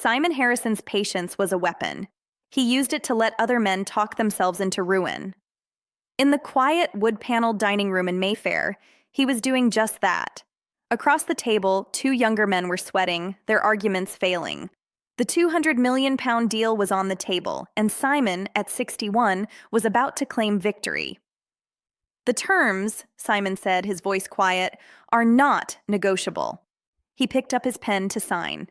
Simon Harrison's patience was a weapon. He used it to let other men talk themselves into ruin. In the quiet, wood-paneled dining room in Mayfair, he was doing just that. Across the table, two younger men were sweating, their arguments failing. The £200 million deal was on the table, and Simon, at 61, was about to claim victory. "The terms," Simon said, his voice quiet, "are not negotiable." He picked up his pen to sign.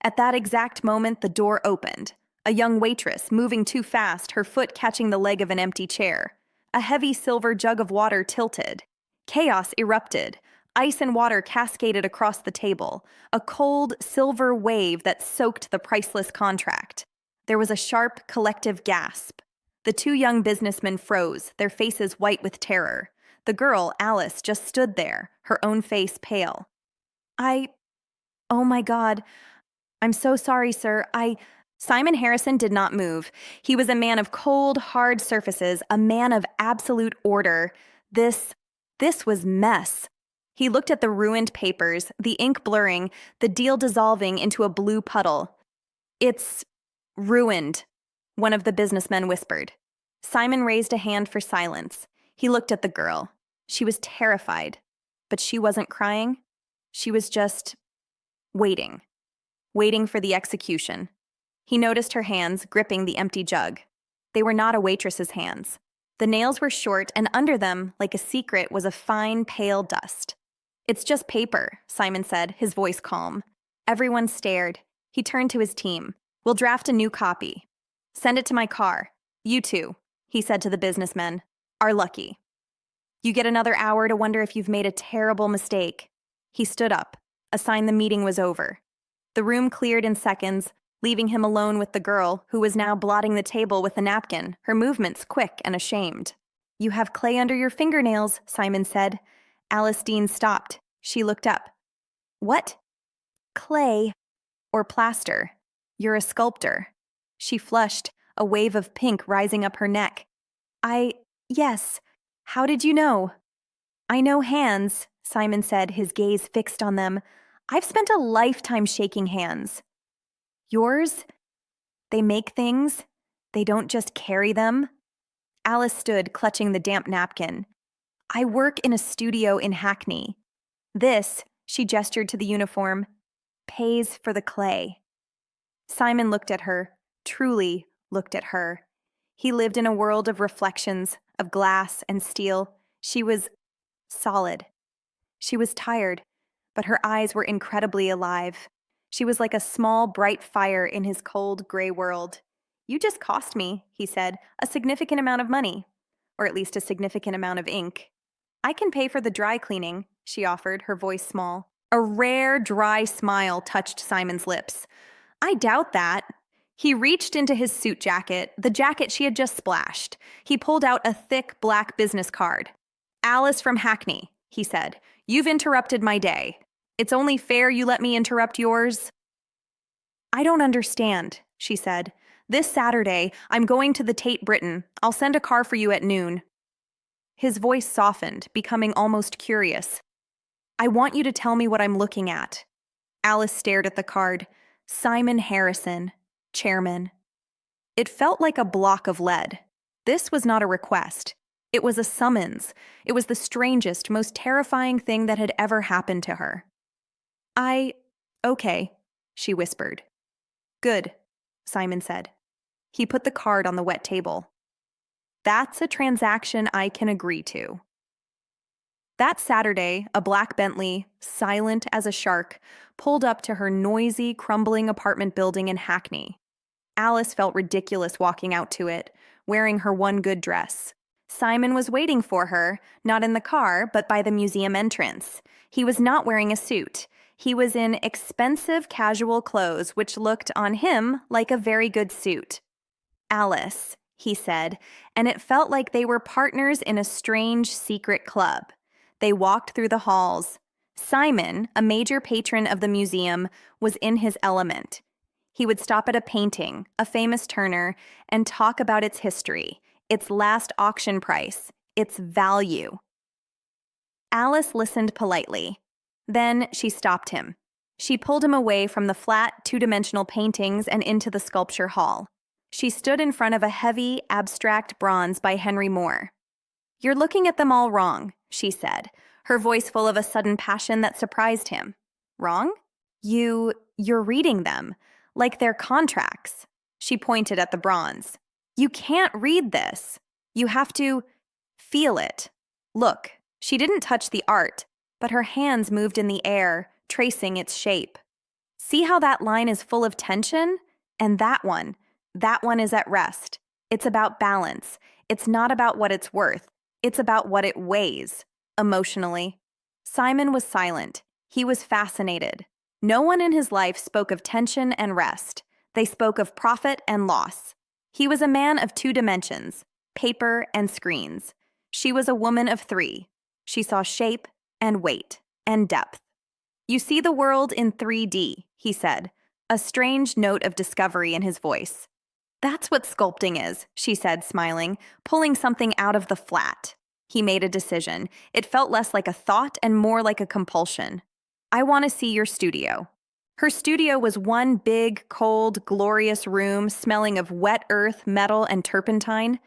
At that exact moment, the door opened. A young waitress, moving too fast, her foot catching the leg of an empty chair. A heavy silver jug of water tilted. Chaos erupted. Ice and water cascaded across the table, a cold, silver wave that soaked the priceless contract. There was a sharp, collective gasp. The two young businessmen froze, their faces white with terror. The girl, Alice, just stood there, her own face pale. Oh my God. I'm so sorry, sir. Simon Harrison did not move. He was a man of cold, hard surfaces, a man of absolute order. This was mess. He looked at the ruined papers, the ink blurring, the deal dissolving into a blue puddle. "It's ruined," one of the businessmen whispered. Simon raised a hand for silence. He looked at the girl. She was terrified, but she wasn't crying. She was just waiting for the execution. He noticed her hands gripping the empty jug. They were not a waitress's hands. The nails were short, and under them, like a secret, was a fine, pale dust. "It's just paper," Simon said, his voice calm. Everyone stared. He turned to his team. "We'll draft a new copy. Send it to my car. You two," he said to the businessmen, "are lucky. You get another hour to wonder if you've made a terrible mistake." He stood up, a sign the meeting was over. The room cleared in seconds, leaving him alone with the girl, who was now blotting the table with a napkin, her movements quick and ashamed. "You have clay under your fingernails," Simon said. Alice Dean stopped. She looked up. "What?" "Clay. Or plaster. You're a sculptor." She flushed, a wave of pink rising up her neck. Yes. How did you know?" "I know hands," Simon said, his gaze fixed on them. "I've spent a lifetime shaking hands." "Yours? They make things. They don't just carry them." Alice stood, clutching the damp napkin. "I work in a studio in Hackney. This," she gestured to the uniform, "pays for the clay." Simon looked at her, truly looked at her. He lived in a world of reflections, of glass and steel. She was solid. She was tired, but her eyes were incredibly alive. She was like a small, bright fire in his cold, gray world. "You just cost me," he said, "a significant amount of money. Or at least a significant amount of ink." "I can pay for the dry cleaning," she offered, her voice small. A rare, dry smile touched Simon's lips. "I doubt that." He reached into his suit jacket, the jacket she had just splashed. He pulled out a thick, black business card. "Alice from Hackney," he said. "You've interrupted my day. It's only fair you let me interrupt yours." "I don't understand," she said. "This Saturday, I'm going to the Tate Britain. I'll send a car for you at noon." His voice softened, becoming almost curious. "I want you to tell me what I'm looking at." Alice stared at the card. Simon Harrison, chairman. It felt like a block of lead. This was not a request. It was a summons. It was the strangest, most terrifying thing that had ever happened to her. Okay, she whispered. "Good," Simon said. He put the card on the wet table. "That's a transaction I can agree to." That Saturday, a black Bentley, silent as a shark, pulled up to her noisy, crumbling apartment building in Hackney. Alice felt ridiculous walking out to it, wearing her one good dress. Simon was waiting for her, not in the car, but by the museum entrance. He was not wearing a suit. He was in expensive casual clothes, which looked on him like a very good suit. "Alice," he said, and it felt like they were partners in a strange secret club. They walked through the halls. Simon, a major patron of the museum, was in his element. He would stop at a painting, a famous Turner, and talk about its history, its last auction price, its value. Alice listened politely. Then she stopped him. She pulled him away from the flat, two-dimensional paintings and into the sculpture hall. She stood in front of a heavy, abstract bronze by Henry Moore. "You're looking at them all wrong," she said, her voice full of a sudden passion that surprised him. "Wrong? You're reading them, like they're contracts." She pointed at the bronze. "You can't read this. You have to feel it. Look." She didn't touch the art, but her hands moved in the air, tracing its shape. "See how that line is full of tension? And that one is at rest. It's about balance. It's not about what it's worth. It's about what it weighs." Emotionally. Simon was silent. He was fascinated. No one in his life spoke of tension and rest. They spoke of profit and loss. He was a man of two dimensions, paper and screens. She was a woman of three. She saw shape and weight and depth. "You see the world in 3D, he said, a strange note of discovery in his voice. "That's what sculpting is," she said, smiling, pulling something out of the flat. He made a decision. It felt less like a thought and more like a compulsion. "I want to see your studio." Her studio was one big, cold, glorious room smelling of wet earth, metal, and turpentine.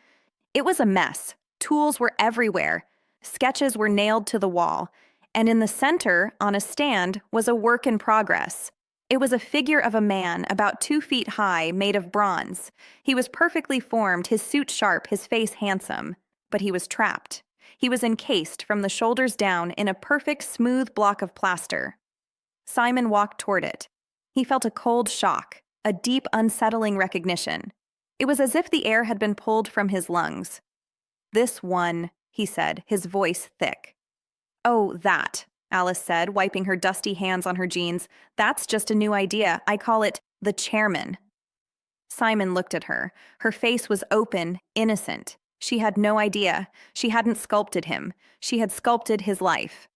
It was a mess. Tools were everywhere. Sketches were nailed to the wall. And in the center, on a stand, was a work in progress. It was a figure of a man about 2 feet high, made of bronze. He was perfectly formed, his suit sharp, his face handsome. But he was trapped. He was encased from the shoulders down in a perfect, smooth block of plaster. Simon walked toward it. He felt a cold shock, a deep, unsettling recognition. It was as if the air had been pulled from his lungs. "This one," he said, his voice thick. "Oh, that," Alice said, wiping her dusty hands on her jeans. "That's just a new idea. I call it the chairman." Simon looked at her. Her face was open, innocent. She had no idea. She hadn't sculpted him. She had sculpted his life.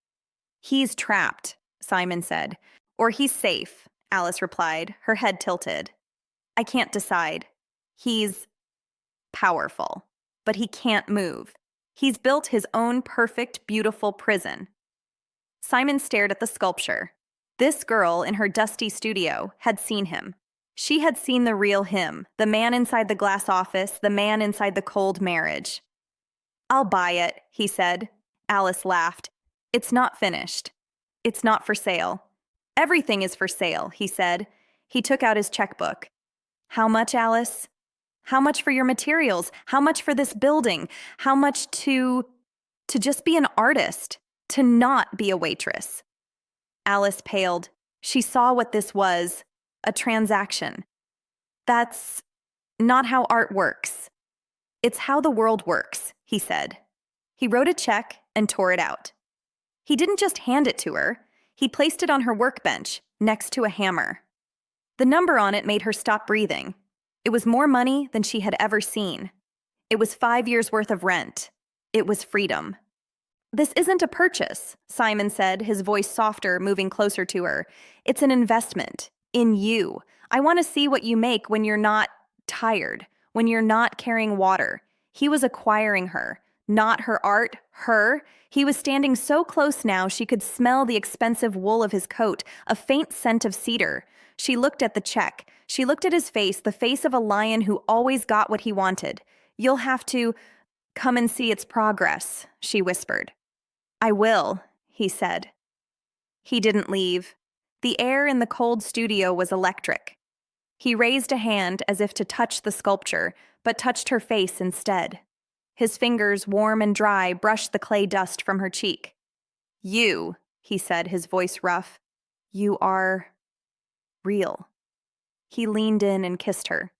"He's trapped," Simon said. "Or he's safe," Alice replied, her head tilted. "I can't decide. He's powerful, but he can't move. He's built his own perfect, beautiful prison." Simon stared at the sculpture. This girl in her dusty studio had seen him. She had seen the real him, the man inside the glass office, the man inside the cold marriage. "I'll buy it," he said. Alice laughed. "It's not finished. It's not for sale." "Everything is for sale," he said. He took out his checkbook. "How much, Alice?" "How much for your materials? How much for this building? How much to just be an artist? To not be a waitress?" Alice paled. She saw what this was, a transaction. "That's not how art works." "It's how the world works," he said. He wrote a check and tore it out. He didn't just hand it to her. He placed it on her workbench, next to a hammer. The number on it made her stop breathing. It was more money than she had ever seen. It was 5 years' worth of rent. It was freedom. "This isn't a purchase," Simon said, his voice softer, moving closer to her. "It's an investment. In you. I want to see what you make when you're not tired, when you're not carrying water." He was acquiring her, not her art, her. He was standing so close now she could smell the expensive wool of his coat, a faint scent of cedar. She looked at the check. She looked at his face, the face of a lion who always got what he wanted. "You'll have to come and see its progress," she whispered. "I will," he said. He didn't leave. The air in the cold studio was electric. He raised a hand as if to touch the sculpture, but touched her face instead. His fingers, warm and dry, brushed the clay dust from her cheek. "You," he said, his voice rough. "You are real." He leaned in and kissed her.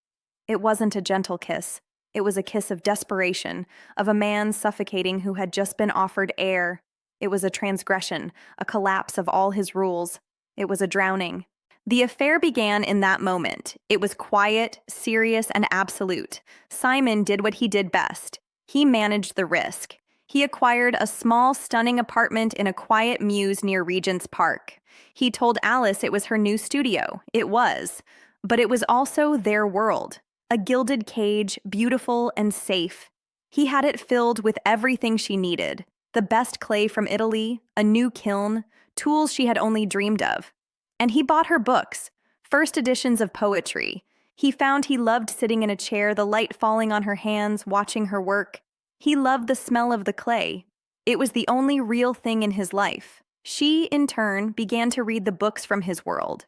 It wasn't a gentle kiss. It was a kiss of desperation, of a man suffocating who had just been offered air. It was a transgression, a collapse of all his rules. It was a drowning. The affair began in that moment. It was quiet, serious, and absolute. Simon did what he did best. He managed the risk. He acquired a small, stunning apartment in a quiet mews near Regent's Park. He told Alice it was her new studio. It was. But it was also their world. A gilded cage, beautiful and safe. He had it filled with everything she needed. The best clay from Italy, a new kiln, tools she had only dreamed of. And he bought her books, first editions of poetry. He found he loved sitting in a chair, the light falling on her hands, watching her work. He loved the smell of the clay. It was the only real thing in his life. She, in turn, began to read the books from his world.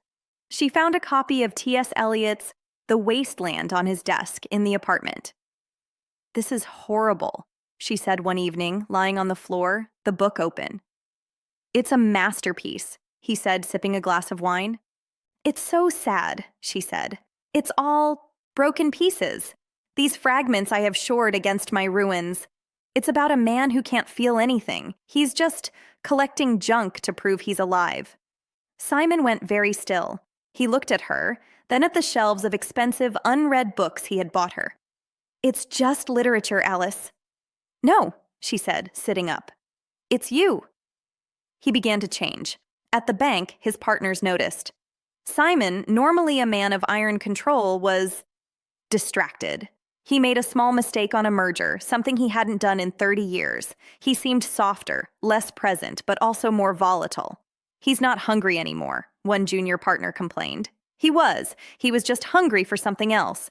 She found a copy of T.S. Eliot's The Wasteland on his desk in the apartment. "This is horrible," she said one evening, lying on the floor, the book open. "It's a masterpiece," he said, sipping a glass of wine. "It's so sad," she said. "It's all broken pieces. These fragments I have shored against my ruins. It's about a man who can't feel anything. He's just collecting junk to prove he's alive." Simon went very still. He looked at her, then at the shelves of expensive, unread books he had bought her. "It's just literature, Alice." "No," she said, sitting up. "It's you." He began to change. At the bank, his partners noticed. Simon, normally a man of iron control, was distracted. He made a small mistake on a merger, something he hadn't done in 30 years. He seemed softer, less present, but also more volatile. "He's not hungry anymore," one junior partner complained. He was just hungry for something else.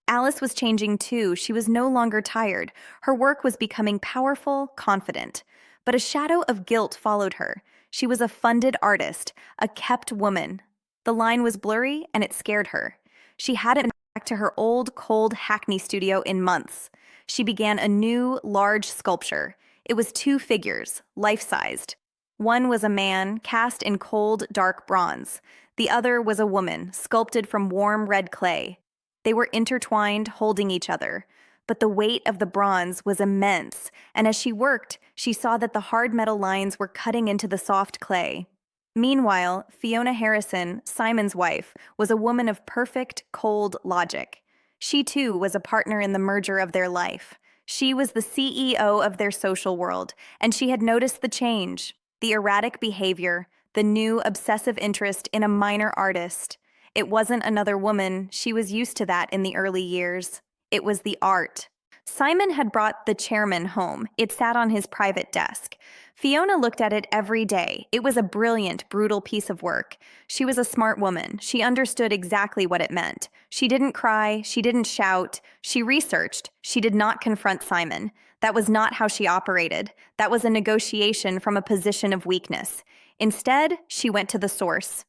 Alice was changing too. She was no longer tired. Her work was becoming powerful, confident. But a shadow of guilt followed her. She was a funded artist, a kept woman. The line was blurry, and it scared her. She hadn't been back to her old, cold Hackney studio in months. She began a new, large sculpture. It was 2 figures, life-sized. One was a man, cast in cold, dark bronze. The other was a woman, sculpted from warm red clay. They were intertwined, holding each other. But the weight of the bronze was immense, and as she worked, she saw that the hard metal lines were cutting into the soft clay. Meanwhile, Fiona Harrison, Simon's wife, was a woman of perfect, cold logic. She too was a partner in the merger of their life. She was the CEO of their social world, and she had noticed the change, the erratic behavior, the new obsessive interest in a minor artist. It wasn't another woman. She was used to that in the early years. It was the art. Simon had brought the chairman home. It sat on his private desk. Fiona looked at it every day. It was a brilliant, brutal piece of work. She was a smart woman. She understood exactly what it meant. She didn't cry. She didn't shout. She researched. She did not confront Simon. That was not how she operated. That was a negotiation from a position of weakness. Instead, she went to the source.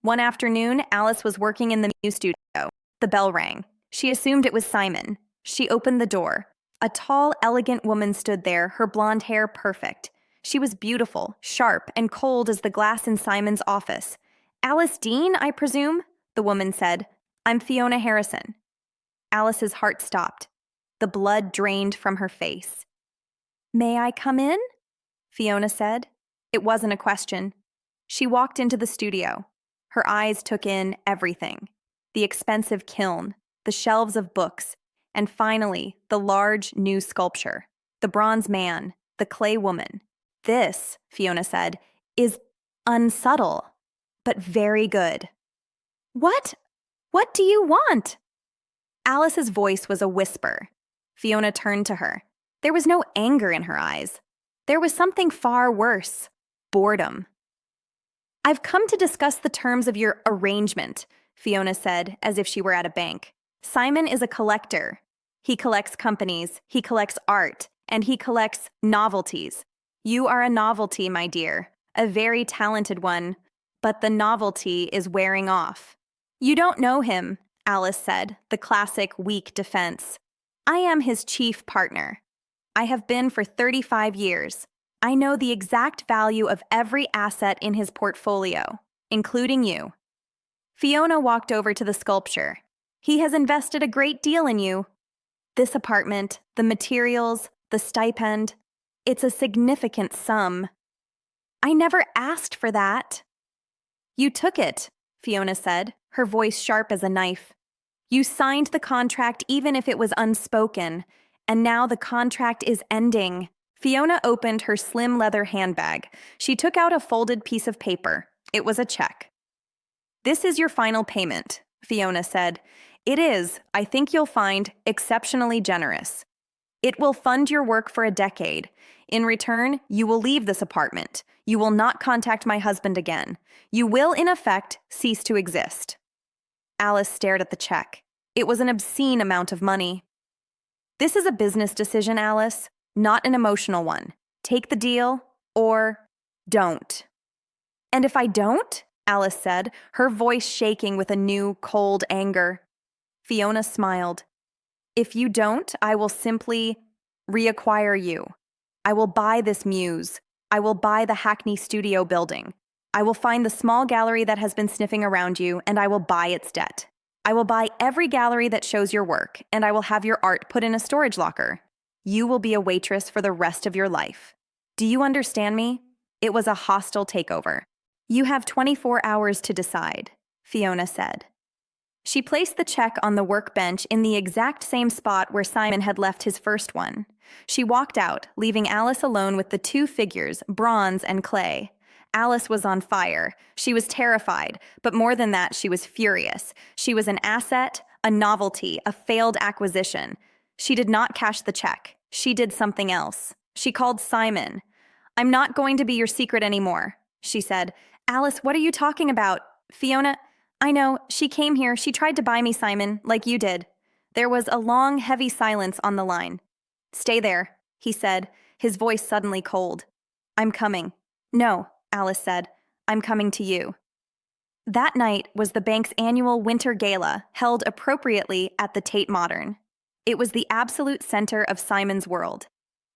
One afternoon, Alice was working in the music studio. The bell rang. She assumed it was Simon. She opened the door. A tall, elegant woman stood there, her blonde hair perfect. She was beautiful, sharp, and cold as the glass in Simon's office. "Alice Dean, I presume?" the woman said. "I'm Fiona Harrison." Alice's heart stopped. The blood drained from her face. "May I come in?" Fiona said. It wasn't a question. She walked into the studio. Her eyes took in everything. The expensive kiln, the shelves of books, and finally, the large, new sculpture. The bronze man, the clay woman. "This," Fiona said, "is unsubtle, but very good." "What? What do you want?" Alice's voice was a whisper. Fiona turned to her. There was no anger in her eyes. There was something far worse. Boredom. "I've come to discuss the terms of your arrangement," Fiona said, as if she were at a bank. "Simon is a collector. He collects companies, he collects art, and he collects novelties. You are a novelty, my dear, a very talented one, but the novelty is wearing off." "You don't know him," Alice said, the classic weak defense. "I am his chief partner. I have been for 35 years. I know the exact value of every asset in his portfolio, including you." Fiona walked over to the sculpture. "He has invested a great deal in you. This apartment, the materials, the stipend, it's a significant sum." "I never asked for that." "You took it," Fiona said, her voice sharp as a knife. "You signed the contract even if it was unspoken, and now the contract is ending." Fiona opened her slim leather handbag. She took out a folded piece of paper. It was a check. "This is your final payment," Fiona said. "It is, I think you'll find, exceptionally generous. It will fund your work for a decade. In return, you will leave this apartment. You will not contact my husband again. You will, in effect, cease to exist." Alice stared at the check. It was an obscene amount of money. "This is a business decision, Alice, not an emotional one. Take the deal or don't." "And if I don't?" Alice said, her voice shaking with a new, cold anger. Fiona smiled. "If you don't, I will simply reacquire you. I will buy this muse. I will buy the Hackney studio building. I will find the small gallery that has been sniffing around you, and I will buy its debt. I will buy every gallery that shows your work, and I will have your art put in a storage locker. You will be a waitress for the rest of your life. Do you understand me?" It was a hostile takeover. "You have 24 hours to decide," Fiona said. She placed the check on the workbench in the exact same spot where Simon had left his first one. She walked out, leaving Alice alone with the two figures, bronze and clay. Alice was on fire. She was terrified, but more than that, she was furious. She was an asset, a novelty, a failed acquisition. She did not cash the check. She did something else. She called Simon. "I'm not going to be your secret anymore," she said. "Alice, what are you talking about? Fiona, I know, she came here, she tried to buy me, Simon, like you did." There was a long, heavy silence on the line. "Stay there," he said, his voice suddenly cold. "I'm coming." "No," Alice said, "I'm coming to you." That night was the bank's annual winter gala, held appropriately at the Tate Modern. It was the absolute center of Simon's world.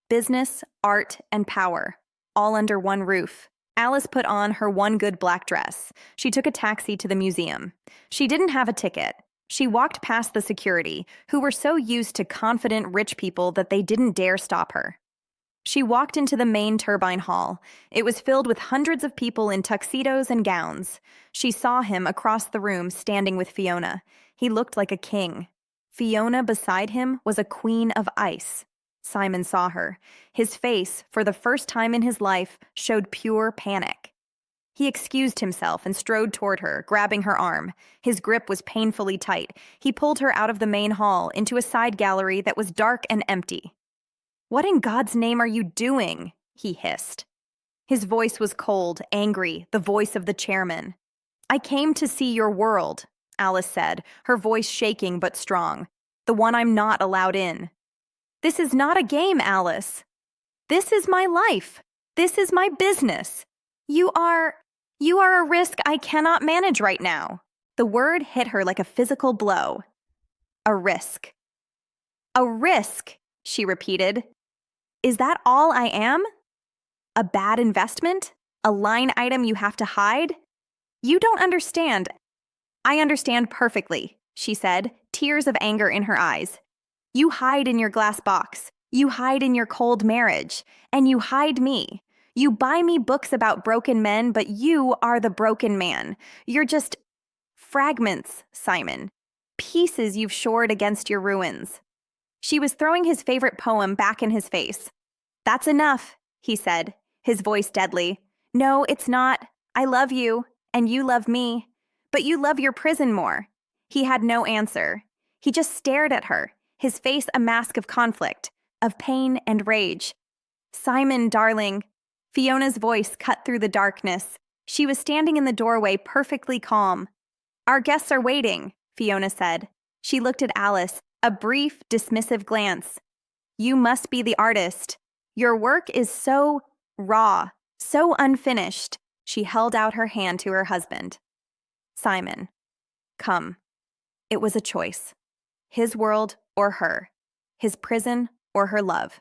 Business, art, and power, all under one roof. Alice put on her one good black dress. She took a taxi to the museum. She didn't have a ticket. She walked past the security, who were so used to confident rich people that they didn't dare stop her. She walked into the main turbine hall. It was filled with hundreds of people in tuxedos and gowns. She saw him across the room standing with Fiona. He looked like a king. Fiona beside him was a queen of ice. Simon saw her. His face, for the first time in his life, showed pure panic. He excused himself and strode toward her, grabbing her arm. His grip was painfully tight. He pulled her out of the main hall into a side gallery that was dark and empty. "What in God's name are you doing?" he hissed. His voice was cold, angry, the voice of the chairman. "I came to see your world," Alice said, her voice shaking but strong. "The one I'm not allowed in." "This is not a game, Alice. This is my life. This is my business. You are a risk I cannot manage right now." The word hit her like a physical blow. A risk. "A risk," she repeated. "Is that all I am? A bad investment? A line item you have to hide? You don't understand." "I understand perfectly," she said, tears of anger in her eyes. "You hide in your glass box. You hide in your cold marriage. And you hide me. You buy me books about broken men, but you are the broken man. You're just fragments, Simon. Pieces you've shored against your ruins." She was throwing his favorite poem back in his face. "That's enough," he said, his voice deadly. "No, it's not. I love you, and you love me. But you love your prison more." He had no answer. He just stared at her, his face a mask of conflict, of pain and rage. "Simon, darling." Fiona's voice cut through the darkness. She was standing in the doorway, perfectly calm. "Our guests are waiting," Fiona said. She looked at Alice, a brief, dismissive glance. "You must be the artist. Your work is so raw, so unfinished." She held out her hand to her husband. "Simon, come." It was a choice. His world or her. His prison or her love.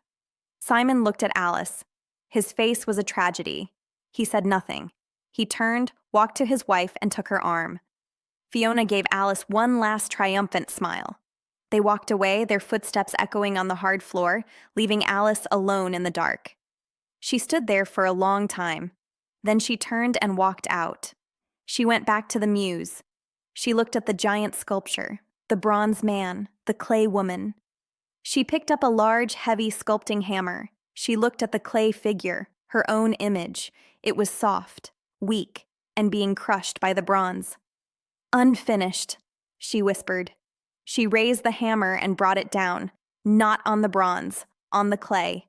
Simon looked at Alice. His face was a tragedy. He said nothing. He turned, walked to his wife, and took her arm. Fiona gave Alice one last triumphant smile. They walked away, their footsteps echoing on the hard floor, leaving Alice alone in the dark. She stood there for a long time. Then she turned and walked out. She went back to the muse. She looked at the giant sculpture, the bronze man, the clay woman. She picked up a large, heavy sculpting hammer. She looked at the clay figure, her own image. It was soft, weak, and being crushed by the bronze. "Unfinished," she whispered. She raised the hammer and brought it down, not on the bronze, on the clay.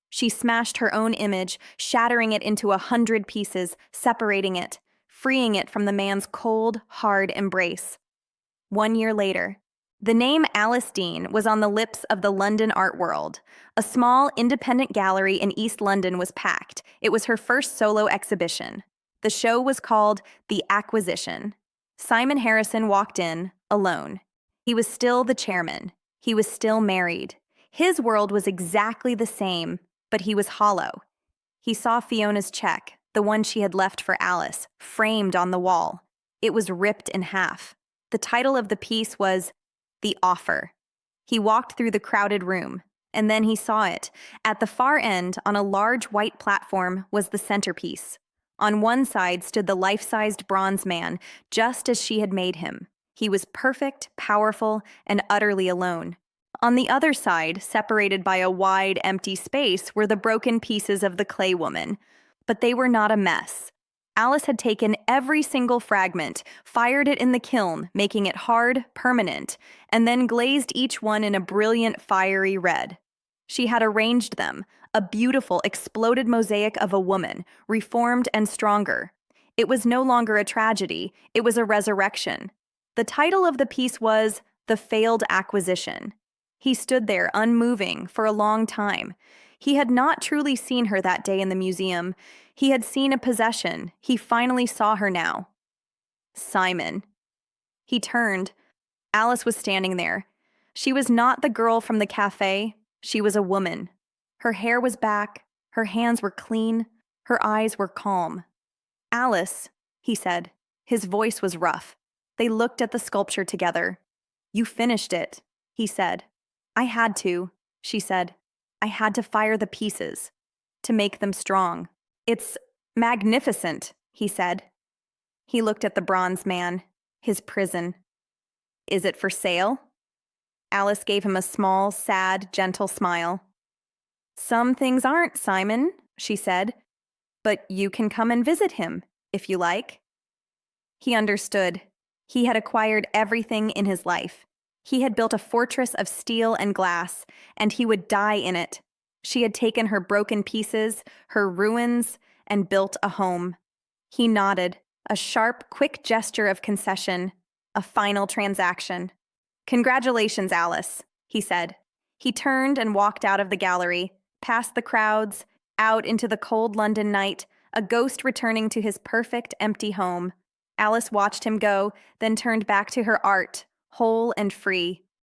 She smashed her own image, shattering it into 100 pieces, separating it, freeing it from the man's cold, hard embrace. 1 year later, the name Alice Dean was on the lips of the London art world. A small, independent gallery in East London was packed. It was her first solo exhibition. The show was called The Acquisition. Simon Harrison walked in, alone. He was still the chairman. He was still married. His world was exactly the same, but he was hollow. He saw Fiona's check, the one she had left for Alice, framed on the wall. It was ripped in half. The title of the piece was The Offer. He walked through the crowded room, and then he saw it. At the far end, on a large white platform, was the centerpiece. On one side stood the life-sized bronze man, just as she had made him. He was perfect, powerful, and utterly alone. On the other side, separated by a wide, empty space, were the broken pieces of the clay woman. But they were not a mess. Alice had taken every single fragment, fired it in the kiln, making it hard, permanent, and then glazed each one in a brilliant, fiery red. She had arranged them, a beautiful, exploded mosaic of a woman, reformed and stronger. It was no longer a tragedy, it was a resurrection. The title of the piece was The Failed Acquisition. He stood there, unmoving, for a long time. He had not truly seen her that day in the museum. He had seen a possession. He finally saw her now. Simon. He turned. Alice was standing there. She was not the girl from the cafe. She was a woman. Her hair was back. Her hands were clean. Her eyes were calm. Alice, he said. His voice was rough. They looked at the sculpture together. You finished it, he said. I had to, she said. I had to fire the pieces, to make them strong. It's magnificent, he said. He looked at the bronze man, his prison. Is it for sale? Alice gave him a small, sad, gentle smile. Some things aren't, Simon, she said, but you can come and visit him, if you like. He understood. He had acquired everything in his life. He had built a fortress of steel and glass, and he would die in it. She had taken her broken pieces, her ruins, and built a home. He nodded, a sharp, quick gesture of concession, a final transaction. Congratulations, Alice, he said. He turned and walked out of the gallery, past the crowds, out into the cold London night, a ghost returning to his perfect, empty home. Alice watched him go, then turned back to her art, whole and free.